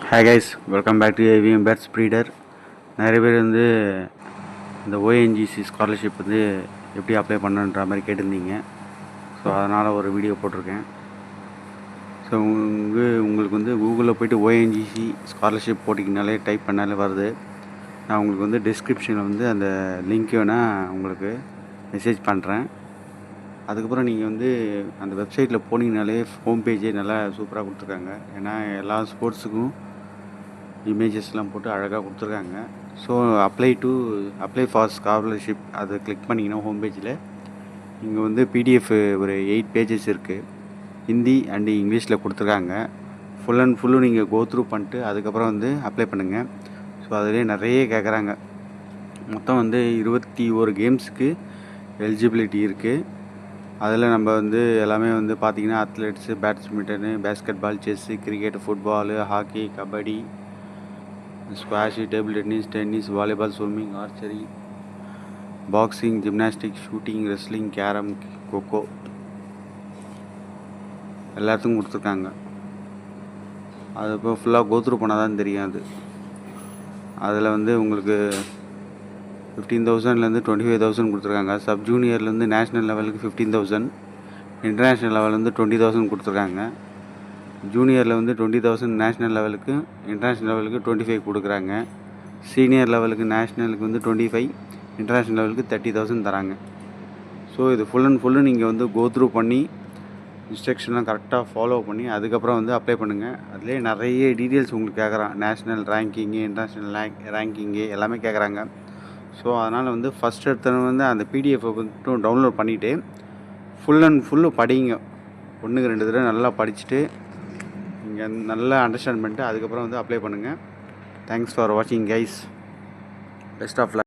Hi guys, welcome back to AVM pets breeder. நிறைய பேர் வந்து இந்த ஓஎன்ஜிசி ஸ்காலர்ஷிப் வந்து எப்படி அப்ளை பண்ணுன்ற மாதிரி கேட்டிருந்தீங்க. ஸோ அதனால் ஒரு வீடியோ போட்டிருக்கேன். ஸோ உங்களுக்கு வந்து கூகுளில் போய்ட்டு ஓஎன்ஜிசி ஸ்காலர்ஷிப் போட்டிங்கனாலே டைப் பண்ணாலே வருது. நான் உங்களுக்கு வந்து டிஸ்கிரிப்ஷனில் வந்து அந்த லிங்க் வேணால் உங்களுக்கு மெசேஜ் பண்ணுறேன். அதுக்கப்புறம் நீங்கள் வந்து அந்த வெப்சைட்டில் போனீங்கனாலே ஹோம் பேஜே நல்லா சூப்பராக கொடுத்துருக்காங்க. ஏன்னா எல்லா ஸ்போர்ட்ஸுக்கும் இமேஜஸ்லாம் போட்டு அழகாக கொடுத்துருக்காங்க. ஸோ அப்ளை ஃபார் ஸ்காலர்ஷிப் அதை கிளிக் பண்ணிங்கன்னா ஹோம் பேஜில் இங்கே வந்து பிடிஎஃப் ஒரு 8 பேஜஸ் இருக்குது. ஹிந்தி அண்டு இங்கிலீஷில் கொடுத்துருக்காங்க. ஃபுல் அண்ட் ஃபுல்லும் நீங்கள் கோ த்ரூ பண்ணிட்டு அதுக்கப்புறம் வந்து அப்ளை பண்ணுங்கள். ஸோ அதிலே நிறைய கேட்குறாங்க. மொத்தம் வந்து 21 கேம்ஸுக்கு எலிஜிபிலிட்டி இருக்குது. அதில் நம்ம வந்து எல்லாமே வந்து பார்த்திங்கன்னா athletes, badminton, basketball, chess, cricket, football, hockey, kabaddi, squash, table tennis, volleyball, swimming, archery, boxing, gymnastic, shooting, wrestling, carrom, kho kho எல்லாத்துக்கும் கொடுத்துருக்காங்க. அது இப்போ ஃபுல்லாக கோத்ரூ பண்ணால் தான் தெரியும். அதில் வந்து உங்களுக்கு 15,000லேருந்து 25,000 கொடுத்துருக்காங்க. சப் ஜூனியர்லேருந்து நேஷ்னல் லெவலுக்கு 15,000, இன்டர்நேஷ்னல் லெவல் வந்து 20,000 கொடுத்துருக்காங்க. ஜூனியரில் வந்து 20,000 நேஷ்னல் லெவலுக்கு, இன்டர்நேஷ்னல் லெவலுக்கு 25 கொடுக்குறாங்க. சீனியர் லெவலுக்கு நேஷ்னலுக்கு வந்து 25, இன்டர்நேஷ்னல் லெவலுக்கு 30,000 தராங்க. ஸோ இது ஃபுல் அண்ட் ஃபுல்லு நீங்கள் வந்து கோத்ரூ பண்ணி இன்ஸ்ட்ரக்ஷன்லாம் கரெக்டாக ஃபாலோ பண்ணி அதுக்கப்புறம் வந்து அப்ளை பண்ணுங்கள். அதிலே நிறைய டீட்டெயில்ஸ் உங்களுக்கு கேட்குறான். நேஷ்னல் ரேங்கிங்கு, இன்டர்நேஷ்னல் ரேங்கிங்கு எல்லாமே கேட்குறாங்க. ஸோ அதனால் வந்து ஃபஸ்ட் எடுத்தவங்க வந்து அந்த பிடிஎஃப்பை மட்டும் டவுன்லோட் பண்ணிவிட்டு ஃபுல் அண்ட் ஃபுல்லு படிங்க. 1-2 தடவை நல்லா படிச்சுட்டு நீங்கள் நல்லா அண்டர்ஸ்டாண்ட் பண்ணிட்டு அதுக்கப்புறம் வந்து அப்ளை பண்ணுங்கள். தேங்க்ஸ் ஃபார் வாட்சிங் கைஸ். Best of luck.